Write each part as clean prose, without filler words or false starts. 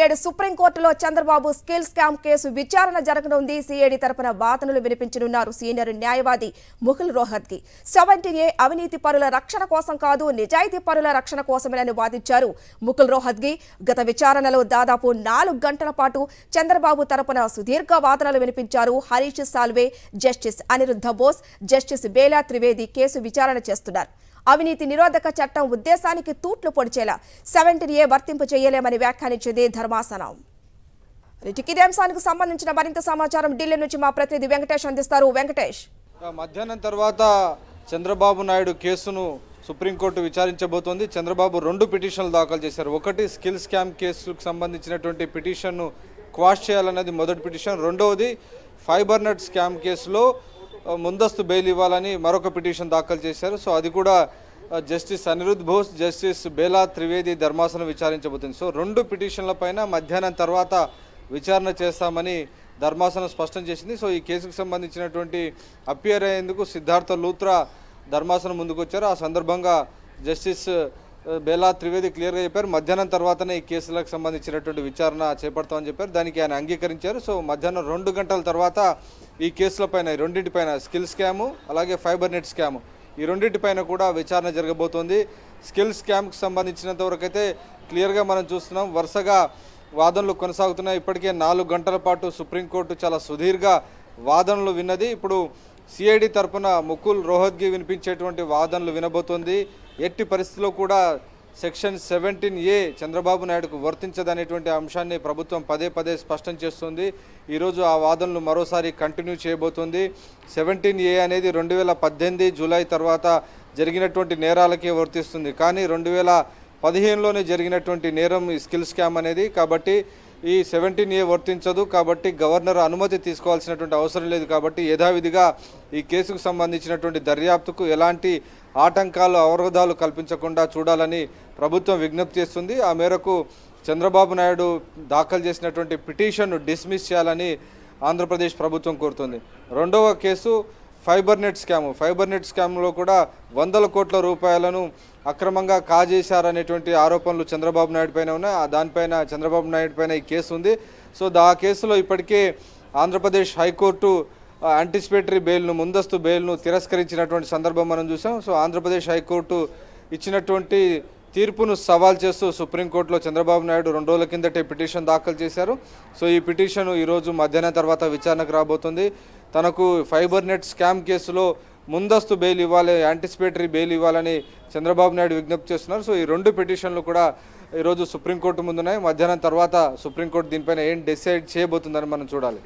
నేడు సుప్రీంకోర్టులో Chandrababu skill scam case విచారణ జరగనుంది. సిఐడి తరపున వాదనలు వినిపించనున్నారు సీనియర్ న్యాయవాది ముకుల్ రోహత్గి. 17A అవినీతి పరుల రక్షణ కోసం కాదు, నిజాయితీ పరుల రక్షణ కోసమేనని వాదించారు ముకుల్ రోహత్గి. గత విచారణలో దాదాపు 4 గంటల పాటు చంద్రబాబు తరపున సుదీర్ఘ వాదనలు వినిపించారు. Harish Salve, justice Aniruddha Bose, justice Bela Trivedi case విచారణ చేస్తున్నారు. అవినీతి నిరోధక చట్టం ఉద్దేశానికి తూట్లు పొడిచేలా 17A వర్తింపు చేయలేమని వ్యాఖ్యానించింది ధర్మాసనం. ఇదే అంశానికి సంబంధించిన మరింత సమాచారం ఢిల్లీ నుంచి మా ప్రతినిధి వెంకటేష్ అందిస్తారు. వెంకటేష్, మధ్యాహ్నం తర్వాత చంద్రబాబు నాయుడు కేసును సుప్రీంకోర్టు విచారించబోతోంది. చంద్రబాబు 2 పిటిషన్లు దాఖలు చేశారు. ఒకటి స్కిల్ స్కామ్ కేసుకు సంబంధించినటువంటి పిటిషన్ను క్వాష్ చేయాలన్నది మొదటి పిటిషన్. రెండవది ఫైబర్ నెట్ స్కామ్ కేసులో ముందస్తు బెయిల్ ఇవ్వాలని మరొక పిటిషన్ దాఖలు చేశారు. సో అది కూడా జస్టిస్ అనిరుద్ధ్ బోస్, జస్టిస్ బేలా త్రివేది ధర్మాసనం విచారించబోతుంది. సో 2 పిటిషన్ల పైన మధ్యాహ్నం తర్వాత విచారణ చేస్తామని ధర్మాసనం స్పష్టం చేసింది. సో ఈ కేసుకు సంబంధించినటువంటి అపియర్ అయ్యేందుకు సిద్ధార్థ లూత్రా ధర్మాసనం ముందుకు వచ్చారు. ఆ సందర్భంగా జస్టిస్ బేలా త్రివేది క్లియర్గా చెప్పారు, మధ్యాహ్నం తర్వాతనే ఈ కేసులకు సంబంధించినటువంటి విచారణ చేపడతామని చెప్పారు. దానికి ఆయన అంగీకరించారు. సో మధ్యాహ్నం 2 గంటల తర్వాత ఈ కేసులపైన, ఈ రెండింటిపైన స్కిల్ స్కాము అలాగే ఫైబర్ నెట్ స్కాము, ఈ రెండింటిపైన కూడా విచారణ జరగబోతోంది. స్కిల్ స్కామ్కి సంబంధించినంత వరకు అయితే క్లియర్గా మనం చూస్తున్నాం, వరుసగా వాదనలు కొనసాగుతున్నాయి. ఇప్పటికే 4 గంటల పాటు సుప్రీంకోర్టు చాలా సుదీర్ఘ వాదనలు విన్నది. ఇప్పుడు సిఐడి తరపున ముకుల్ రోహత్గి వినిపించేటువంటి వాదనలు వినబోతోంది. ఎట్టి పరిస్థితుల్లో కూడా సెక్షన్ 17A చంద్రబాబు నాయుడుకు వర్తించదనేటువంటి అంశాన్ని ప్రభుత్వం పదే పదే స్పష్టం చేస్తుంది. ఈరోజు ఆ వాదనలు మరోసారి కంటిన్యూ చేయబోతుంది. 17A అనేది 2018 జూలై తర్వాత జరిగినటువంటి నేరాలకే వర్తిస్తుంది. కానీ 2015లోనే జరిగినటువంటి నేరం ఈ స్కిల్ స్కామ్ అనేది. కాబట్టి ఈ 17A వర్తించదు. కాబట్టి గవర్నర్ అనుమతి తీసుకోవాల్సినటువంటి అవసరం లేదు. కాబట్టి యథావిధిగా ఈ కేసుకు సంబంధించినటువంటి దర్యాప్తుకు ఎలాంటి ఆటంకాలు, అవరోధాలు కల్పించకుండా చూడాలని ప్రభుత్వం విజ్ఞప్తి చేస్తుంది. ఆ మేరకు చంద్రబాబు నాయుడు దాఖలు చేసినటువంటి పిటిషన్ను డిస్మిస్ చేయాలని ఆంధ్రప్రదేశ్ ప్రభుత్వం కోరుతుంది. రెండవ case fibre net scam. Fibre net స్కామ్లో కూడా 100 కోట్ల రూపాయలను అక్రమంగా కాజేశారనేటువంటి ఆరోపణలు చంద్రబాబు నాయుడు పైన ఉన్నాయి. దానిపైన చంద్రబాబు నాయుడు పైన ఈ కేసు ఉంది. సో ఆ కేసులో ఇప్పటికే ఆంధ్రప్రదేశ్ హైకోర్టు యాంటిసిపేటరీ బెయిల్ను, ముందస్తు బెయిల్ను తిరస్కరించినటువంటి సందర్భం మనం చూసాం. సో ఆంధ్రప్రదేశ్ హైకోర్టు ఇచ్చినటువంటి తీర్పును సవాల్ చేస్తూ సుప్రీంకోర్టులో చంద్రబాబు నాయుడు 2 రోజుల కిందటే పిటిషన్ దాఖలు చేశారు. సో ఈ పిటిషన్ ఈరోజు మధ్యాహ్నం తర్వాత విచారణకు రాబోతుంది. తనకు ఫైబర్ నెట్ స్కామ్ కేసులో ముందస్తు బెయిల్ ఇవ్వాలి, యాంటిసిపేటరీ బెయిల్ ఇవ్వాలని చంద్రబాబు నాయుడు విజ్ఞప్తి చేస్తున్నారు. సో ఈ 2 పిటిషన్లు కూడా ఈరోజు సుప్రీంకోర్టు ముందున్నాయి. మధ్యాహ్నం తర్వాత సుప్రీంకోర్టు దీనిపైన ఏం డిసైడ్ చేయబోతుందని మనం చూడాలి.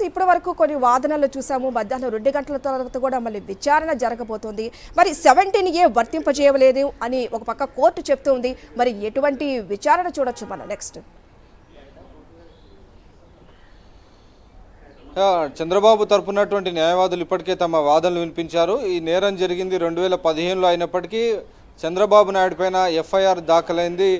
ఇప్పటి వరకు కొన్ని వాదనలు చూసాము. మధ్యాహ్నం 2 గంటల తర్వాత కూడా మళ్ళీ విచారణ జరగబోతోంది. మరి 17A వర్తింపజేయలేదు అని ఒక పక్క కోర్టు చెప్తుంది. మరి ఎటువంటి విచారణ చూడొచ్చు మనం నెక్స్ట్? చంద్రబాబు తరపునటువంటి న్యాయవాదులు ఇప్పటికే తమ వాదనలు వినిపించారు. ఈ నేరం జరిగింది 2015లో అయినప్పటికీ చంద్రబాబు నాయుడు పైన ఎఫ్ఐఆర్ దాఖలైంది.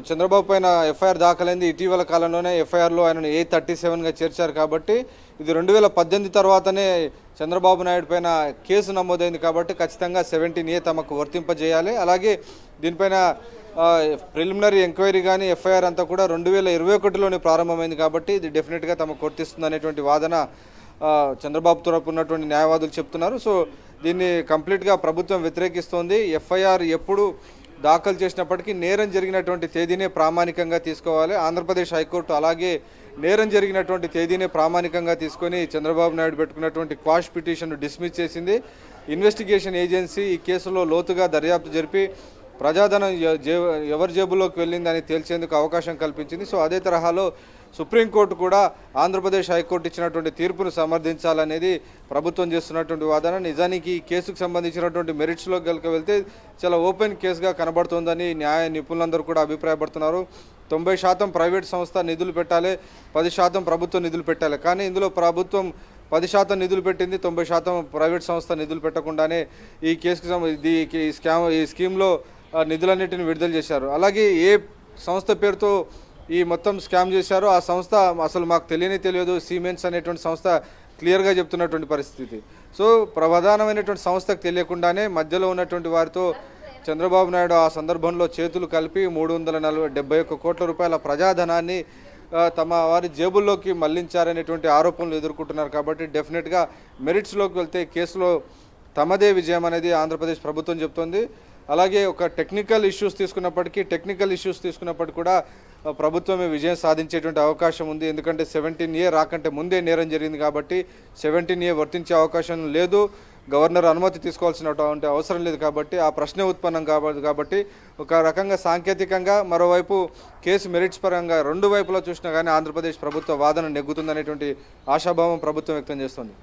చంద్రబాబు పైన ఎఫ్ఐఆర్ దాఖలైంది ఇటీవల కాలంలోనే. ఎఫ్ఐఆర్లో ఆయనను A37గా చేర్చారు. కాబట్టి ఇది 2018 తర్వాతనే చంద్రబాబు నాయుడు పైన కేసు నమోదైంది. కాబట్టి ఖచ్చితంగా 17A తమకు వర్తింపజేయాలి. అలాగే దీనిపైన ప్రిలిమినరీ ఎంక్వైరీ కానీ ఎఫ్ఐఆర్ అంతా కూడా 2021లోనే ప్రారంభమైంది. కాబట్టి ఇది డెఫినెట్గా తమకు వర్తిస్తుంది అనేటువంటి వాదన చంద్రబాబు తరపు ఉన్నటువంటి న్యాయవాదులు చెప్తున్నారు. సో దీన్ని కంప్లీట్గా ప్రభుత్వం వ్యతిరేకిస్తోంది. ఎఫ్ఐఆర్ ఎప్పుడు దాఖలు చేసినప్పటికీ నేరం జరిగినటువంటి తేదీనే ప్రామాణికంగా తీసుకోవాలి. ఆంధ్రప్రదేశ్ హైకోర్టు అలాగే నేరం జరిగినటువంటి తేదీనే ప్రామాణికంగా తీసుకొని చంద్రబాబు నాయుడు పెట్టుకున్నటువంటి క్వాష్ పిటిషన్ను డిస్మిస్ చేసింది. ఇన్వెస్టిగేషన్ ఏజెన్సీ ఈ కేసులో లోతుగా దర్యాప్తు జరిపి ప్రజాధనం ఎవరి జేబులోకి వెళ్ళిందని తేల్చేందుకు అవకాశం కల్పించింది. సో అదే తరహాలో సుప్రీంకోర్టు కూడా ఆంధ్రప్రదేశ్ హైకోర్టు ఇచ్చినటువంటి తీర్పును సమర్థించాలనేది ప్రభుత్వం చేస్తున్నటువంటి వాదన. నిజానికి ఈ కేసుకు సంబంధించినటువంటి మెరిట్స్లో కనుక వెళ్తే చాలా ఓపెన్ కేసుగా కనబడుతోందని న్యాయ నిపుణులందరూ కూడా అభిప్రాయపడుతున్నారు. 90% ప్రైవేట్ సంస్థ నిధులు పెట్టాలి, 10% ప్రభుత్వం నిధులు పెట్టాలి. కానీ ఇందులో ప్రభుత్వం 10% నిధులు పెట్టింది, 90% ప్రైవేట్ సంస్థ నిధులు పెట్టకుండానే ఈ కేసుకు ఈ స్కీమ్లో నిధులన్నింటిని విడుదల చేశారు. అలాగే ఏ సంస్థ పేరుతో ఈ మొత్తం స్కామ్ చేశారో ఆ సంస్థ అసలు మాకు తెలియదు, సిమెంట్స్ అనేటువంటి సంస్థ క్లియర్గా చెప్తున్నటువంటి పరిస్థితి. సో ప్రధానమైనటువంటి సంస్థకు తెలియకుండానే మధ్యలో ఉన్నటువంటి వారితో చంద్రబాబు నాయుడు ఆ సందర్భంలో చేతులు కలిపి 371 కోట్ల రూపాయల ప్రజాధనాన్ని తమ వారి జేబుల్లోకి మళ్లించారనేటువంటి ఆరోపణలు ఎదుర్కొంటున్నారు. కాబట్టి డెఫినెట్గా మెరిట్స్లోకి వెళ్తే కేసులో తమదే విజయం అనేది ఆంధ్రప్రదేశ్ ప్రభుత్వం చెప్తోంది. అలాగే ఒక టెక్నికల్ ఇష్యూస్ తీసుకున్నప్పటికీ కూడా ప్రభుత్వమే విజయం సాధించేటువంటి అవకాశం ఉంది. ఎందుకంటే 17A రాకంటే ముందే నేరం జరిగింది కాబట్టి 17A వర్తించే అవకాశం లేదు. గవర్నర్ అనుమతి తీసుకోవాల్సినటువంటి అవసరం లేదు కాబట్టి ఆ ప్రశ్నే ఉత్పన్నం కాబట్టి ఒక రకంగా సాంకేతికంగా మరోవైపు కేసు మెరిట్స్ పరంగా రెండు వైపులా చూసినా కానీ ఆంధ్రప్రదేశ్ ప్రభుత్వ వాదన నెగ్గుతుందనేటువంటి ఆశాభావం ప్రభుత్వం వ్యక్తం చేస్తుంది.